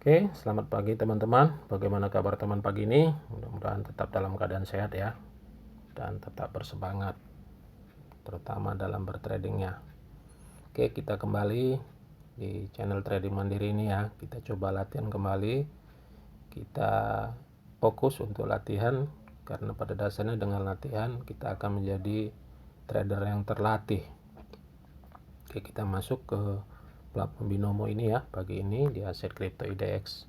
Oke, selamat pagi teman-teman. Bagaimana kabar teman pagi ini? Mudah-mudahan tetap dalam keadaan sehat ya, dan tetap bersemangat, terutama dalam bertradingnya. Oke, kita kembali di channel Trading Mandiri ini ya. Kita coba latihan kembali. Kita fokus untuk latihan, karena pada dasarnya dengan latihan kita akan menjadi trader yang terlatih. Oke, kita masuk ke platform binomo ini ya, pagi ini di aset kripto IDX.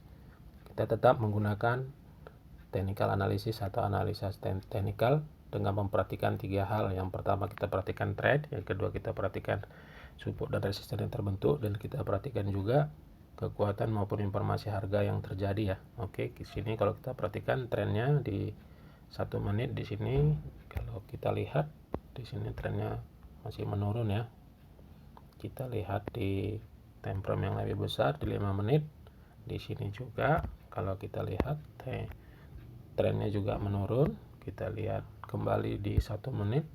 Kita tetap menggunakan technical analysis atau analisa teknikal dengan memperhatikan tiga hal. Yang pertama kita perhatikan trend, yang kedua kita perhatikan support dan resisten yang terbentuk, dan kita perhatikan juga kekuatan maupun informasi harga yang terjadi ya. Oke, di sini kalau kita perhatikan trennya di 1 menit di sini, kalau kita lihat di sini trennya masih menurun ya. Kita lihat di time frame yang lebih besar di 5 menit. Di sini juga kalau kita lihat trennya juga menurun. Kita lihat kembali di 1 menit.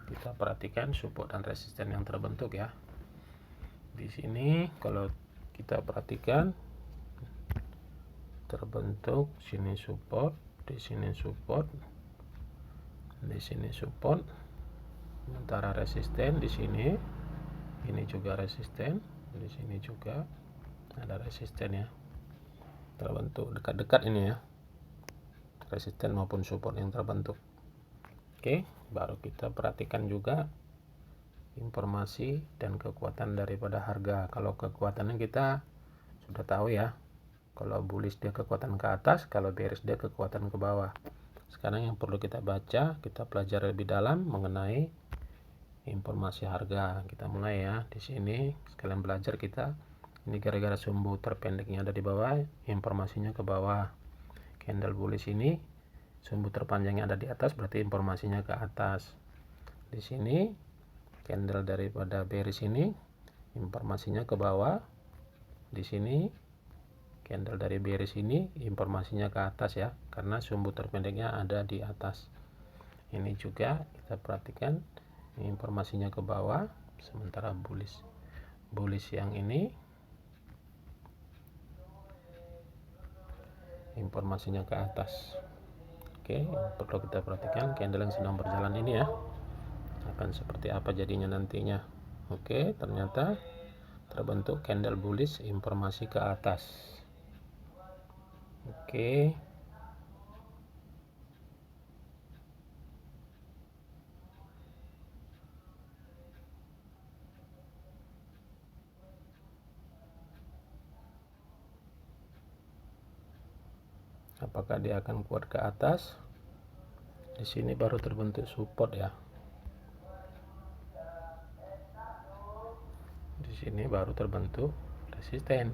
Kita perhatikan support dan resisten yang terbentuk ya. Di sini kalau kita perhatikan terbentuk, sini support, di sini support, di sini support, sementara resisten di sini. Ini juga resisten, di sini juga ada resisten ya, terbentuk dekat-dekat ini ya, resisten maupun support yang terbentuk. Oke, baru kita perhatikan juga informasi dan kekuatan daripada harga. Kalau kekuatannya kita sudah tahu ya, kalau bullish dia kekuatan ke atas, kalau bearish dia kekuatan ke bawah. Sekarang yang perlu kita baca, kita pelajari lebih dalam mengenai informasi harga. Kita mulai ya. Di sini sekalian belajar kita. Ini gara-gara sumbu terpendeknya ada di bawah, informasinya ke bawah. Candle bullish ini sumbu terpanjangnya ada di atas, berarti informasinya ke atas. Di sini candle daripada bearish ini informasinya ke bawah. Di sini candle dari bearish ini informasinya ke atas ya, karena sumbu terpendeknya ada di atas. Ini juga kita perhatikan informasinya ke bawah, sementara bullish yang ini informasinya ke atas. Oke, perlu kita perhatikan candle yang sedang berjalan ini ya, akan seperti apa jadinya nantinya. Oke, ternyata terbentuk candle bullish informasi ke atas. Oke, apakah dia akan kuat ke atas? Di sini baru terbentuk support ya. Di sini baru terbentuk resisten.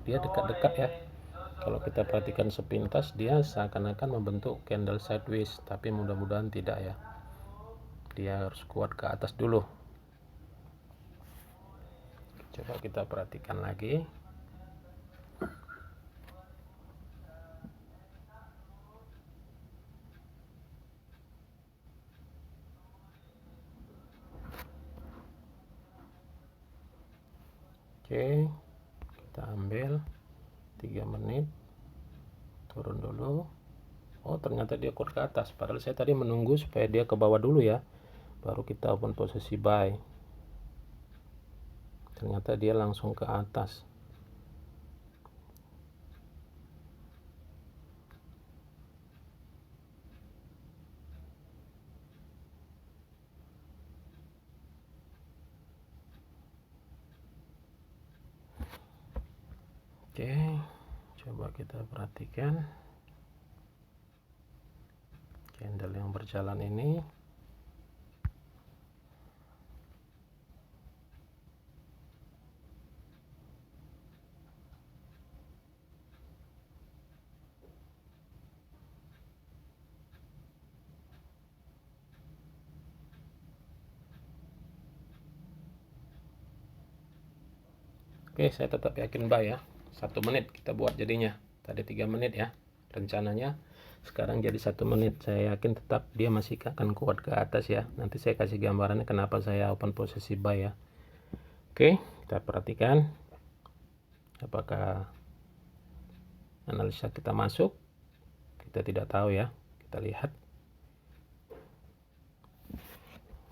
Dia dekat-dekat ya. Kalau kita perhatikan sepintas, dia seakan-akan membentuk candle sideways, tapi mudah-mudahan tidak ya. Dia harus kuat ke atas dulu. Coba kita perhatikan lagi. Oke, kita ambil 3 menit, turun dulu. Oh, ternyata dia kuat ke atas, padahal saya tadi menunggu supaya dia ke bawah dulu ya, baru kita open posisi buy. Ternyata dia langsung ke atas. Oke, coba kita perhatikan candle yang berjalan ini. Oke, saya tetap yakin buy ya. 1 menit kita buat jadinya. Tadi 3 menit ya rencananya, sekarang jadi 1 menit. Saya yakin tetap dia masih akan kuat ke atas ya. Nanti saya kasih gambarannya kenapa saya open posisi buy ya. Oke, kita perhatikan apakah analisa kita masuk, kita tidak tahu ya. Kita lihat,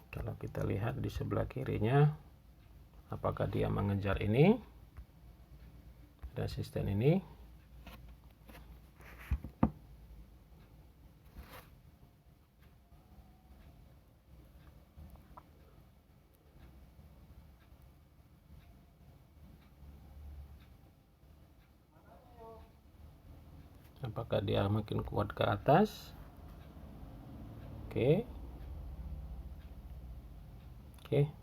kalau kita lihat di sebelah kirinya, apakah dia mengejar ini, resisten ini. Apakah dia makin kuat ke atas? Oke,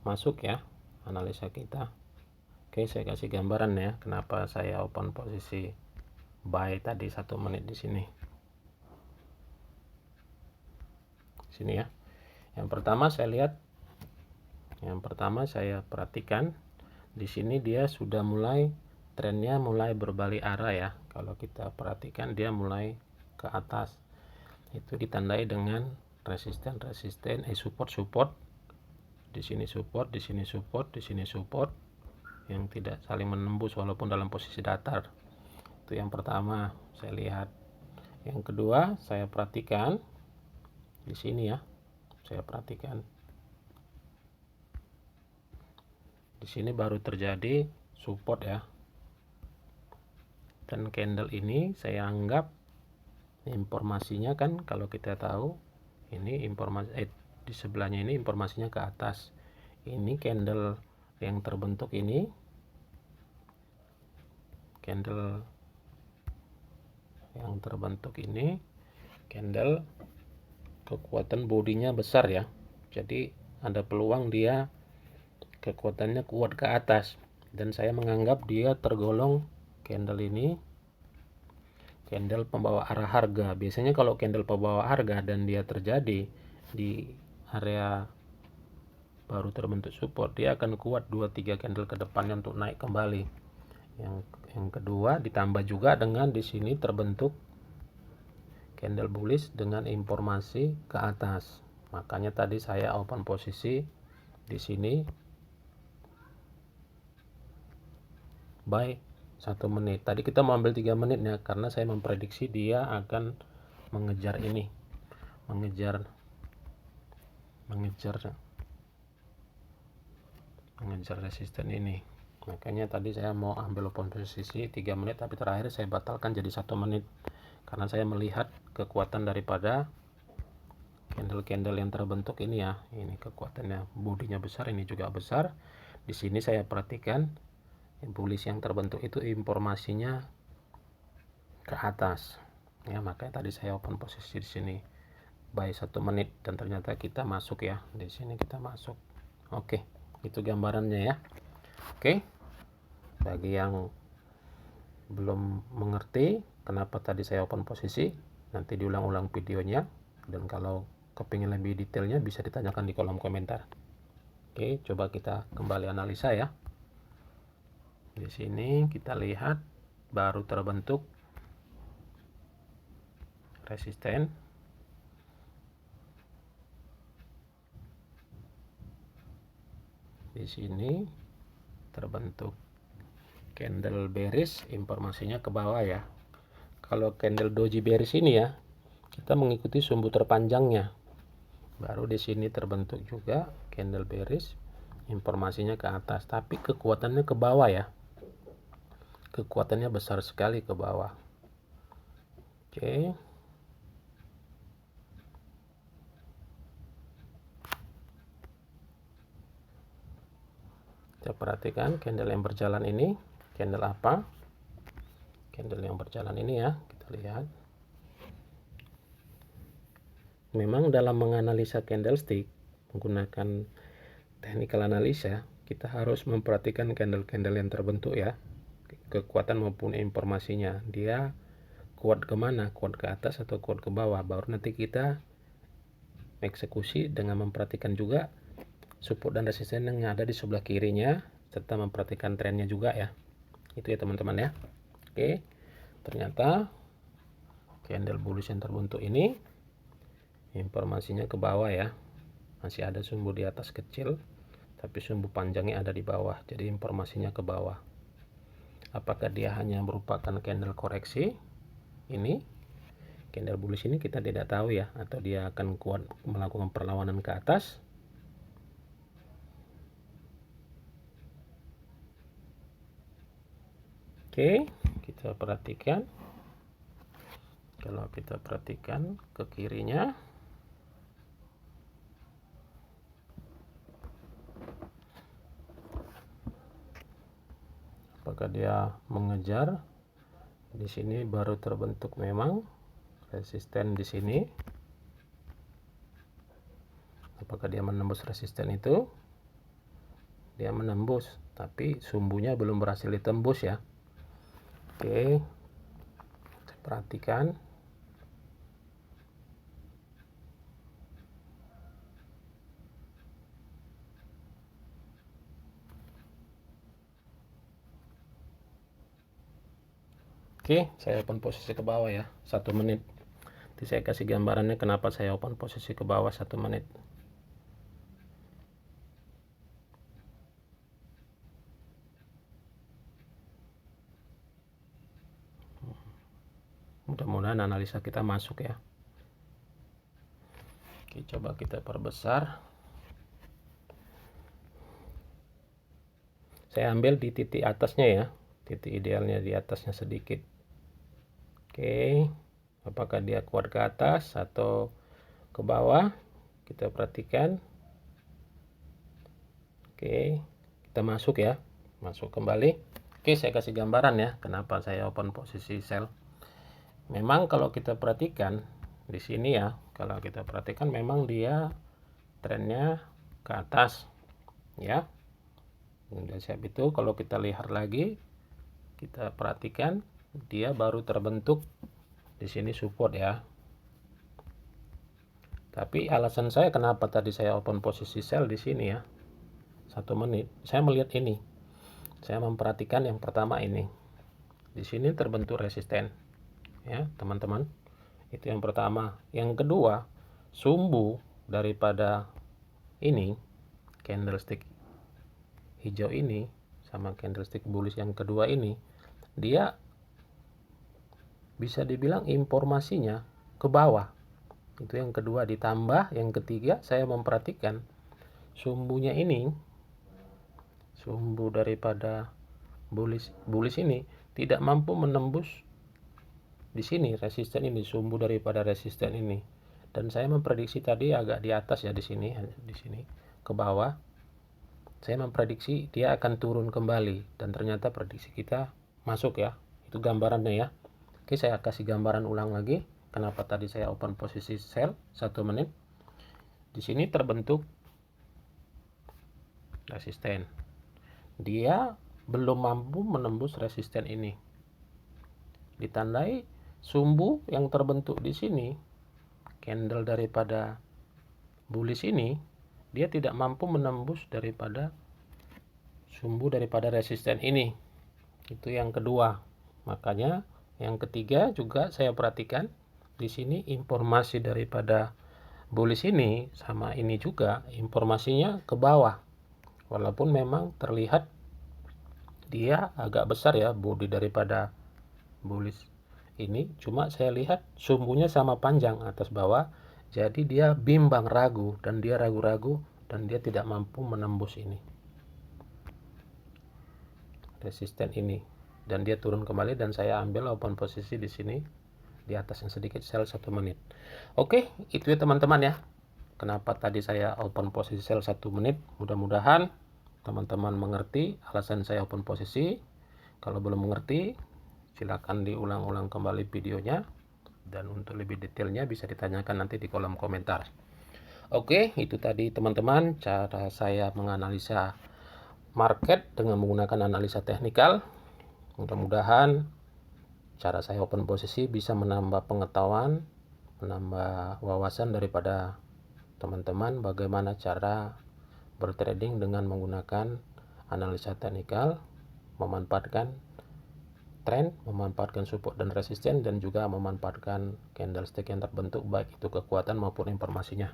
masuk ya analisa kita. Oke, saya kasih gambaran ya kenapa saya open posisi buy tadi 1 menit di sini. Sini ya. Yang pertama saya perhatikan di sini dia sudah mulai, trennya mulai berbalik arah ya. Kalau kita perhatikan dia mulai ke atas. Itu ditandai dengan support. Di sini support, di sini support, di sini support yang tidak saling menembus walaupun dalam posisi datar. Itu yang pertama saya lihat. Yang kedua, saya perhatikan di sini ya. Saya perhatikan di sini baru terjadi support ya. Dan candle ini saya anggap informasinya kan, kalau kita tahu ini informasi di sebelahnya ini informasinya ke atas. Ini candle yang terbentuk ini, candle kekuatan bodinya besar ya. Jadi ada peluang dia kekuatannya kuat ke atas, dan saya menganggap dia tergolong candle ini candle pembawa arah harga. Biasanya kalau candle pembawa harga dan dia terjadi di area baru terbentuk support, dia akan kuat 2-3 candle ke depannya untuk naik kembali. Yang kedua, ditambah juga dengan di sini terbentuk candle bullish dengan informasi ke atas. Makanya tadi saya open posisi di sini buy 1 menit. Tadi kita mau ambil 3 menit ya, karena saya memprediksi dia akan mengejar ini, mengejar resisten ini. Makanya tadi saya mau ambil open posisi 3 menit, tapi terakhir saya batalkan jadi 1 menit karena saya melihat kekuatan daripada candle-candle yang terbentuk ini ya. Ini kekuatannya, bodinya besar, ini juga besar. Di sini saya perhatikan bullish yang terbentuk itu informasinya ke atas ya, makanya tadi saya open posisi di sini buy 1 menit, dan ternyata kita masuk ya. Di sini kita masuk. Oke, itu gambarannya ya. Oke, bagi yang belum mengerti kenapa tadi saya open posisi, nanti diulang-ulang videonya, dan kalau kepingin lebih detailnya bisa ditanyakan di kolom komentar. Oke, coba kita kembali analisa ya. Di sini kita lihat baru terbentuk resisten. Di sini terbentuk candle bearish, informasinya ke bawah ya. Kalau candle doji bearish ini ya, kita mengikuti sumbu terpanjangnya. Baru di sini terbentuk juga candle bearish, informasinya ke atas, tapi kekuatannya ke bawah ya. Kekuatannya besar sekali ke bawah. Oke. Kita perhatikan candle yang berjalan ini, candle apa? Candle yang berjalan ini ya, kita lihat. Memang dalam menganalisa candlestick menggunakan technical analisa, kita harus memperhatikan candle-candle yang terbentuk ya, kekuatan maupun informasinya. Dia kuat kemana, kuat ke atas atau kuat ke bawah, baru nanti kita eksekusi dengan memperhatikan juga support dan resisten yang ada di sebelah kirinya, serta memperhatikan trennya juga ya. Itu ya teman-teman ya. Oke, ternyata candle bullish yang terbentuk ini informasinya ke bawah ya. Masih ada sumbu di atas kecil, tapi sumbu panjangnya ada di bawah, jadi informasinya ke bawah. Apakah dia hanya merupakan candle koreksi ini, candle bullish ini kita tidak tahu ya, atau dia akan kuat melakukan perlawanan ke atas. Oke, kita perhatikan. Kalau kita perhatikan ke kirinya, apakah dia mengejar? Di sini baru terbentuk memang resisten di sini. Apakah dia menembus resisten itu? Dia menembus, tapi sumbunya belum berhasil ditembus ya. Oke, kita perhatikan. Oke, saya open posisi ke bawah ya, 1 menit. Nanti saya kasih gambarannya kenapa saya open posisi ke bawah 1 menit. Mudah-mudahan analisa kita masuk ya. Oke, coba kita perbesar. Saya ambil di titik atasnya ya, titik idealnya di atasnya sedikit. Oke, apakah dia kuat ke atas atau ke bawah? Kita perhatikan. Oke, kita masuk ya, masuk kembali. Oke, saya kasih gambaran ya, kenapa saya open posisi sell. Memang kalau kita perhatikan di sini ya, kalau kita perhatikan memang dia trennya ke atas ya. Udah siap itu, kalau kita lihat lagi, kita perhatikan dia baru terbentuk di sini support ya. Tapi alasan saya kenapa tadi saya open posisi sell di sini ya, 1 menit, saya melihat ini. Saya memperhatikan yang pertama ini. Di sini terbentuk resisten ya, teman-teman. Itu yang pertama. Yang kedua, sumbu daripada ini, candlestick hijau ini sama candlestick bullish yang kedua ini, dia bisa dibilang informasinya ke bawah. Itu yang kedua. Ditambah yang ketiga, saya memperhatikan sumbunya ini, sumbu daripada bullish ini tidak mampu menembus di sini resisten ini, sumbu daripada resisten ini. Dan saya memprediksi tadi agak di atas ya, di sini ke bawah. Saya memprediksi dia akan turun kembali, dan ternyata prediksi kita masuk ya. Itu gambarannya ya. Oke, saya kasih gambaran ulang lagi kenapa tadi saya open posisi sell 1 menit. Di sini terbentuk resisten. Dia belum mampu menembus resisten ini. Ditandai sumbu yang terbentuk di sini, candle daripada bullish ini, dia tidak mampu menembus daripada sumbu daripada resisten ini. Itu yang kedua. Makanya yang ketiga juga saya perhatikan di sini informasi daripada bullish ini sama ini juga informasinya ke bawah. Walaupun memang terlihat dia agak besar ya body daripada bullish ini, cuma saya lihat sumbunya sama panjang atas bawah. Jadi dia bimbang, ragu, dan dia ragu-ragu, dan dia tidak mampu menembus ini resisten ini, dan dia turun kembali, dan saya ambil open posisi di sini di atas yang sedikit sell 1 menit. Oke, itu ya teman-teman ya, kenapa tadi saya open posisi sell 1 menit. Mudah-mudahan teman-teman mengerti alasan saya open posisi. Kalau belum mengerti, silakan diulang-ulang kembali videonya, dan untuk lebih detailnya bisa ditanyakan nanti di kolom komentar. Oke, itu tadi teman-teman cara saya menganalisa market dengan menggunakan analisa teknikal. Mudah-mudahan cara saya open posisi bisa menambah pengetahuan, menambah wawasan daripada teman-teman bagaimana cara bertrading dengan menggunakan analisa teknikal, memanfaatkan tren, memanfaatkan support dan resisten, dan juga memanfaatkan candlestick yang terbentuk baik itu kekuatan maupun informasinya.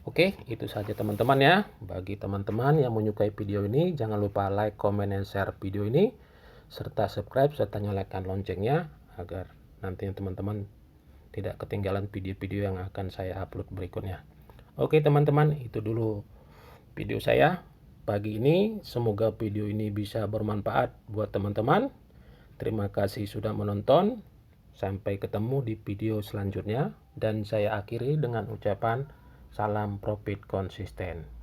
Oke, itu saja teman-teman ya. Bagi teman-teman yang menyukai video ini, jangan lupa like, comment, dan share video ini, serta subscribe serta nyalakan loncengnya agar nantinya teman-teman tidak ketinggalan video-video yang akan saya upload berikutnya. Oke teman-teman, itu dulu video saya pagi ini. Semoga video ini bisa bermanfaat buat teman-teman. Terima kasih sudah menonton. Sampai ketemu di video selanjutnya. Dan saya akhiri dengan ucapan salam profit konsisten.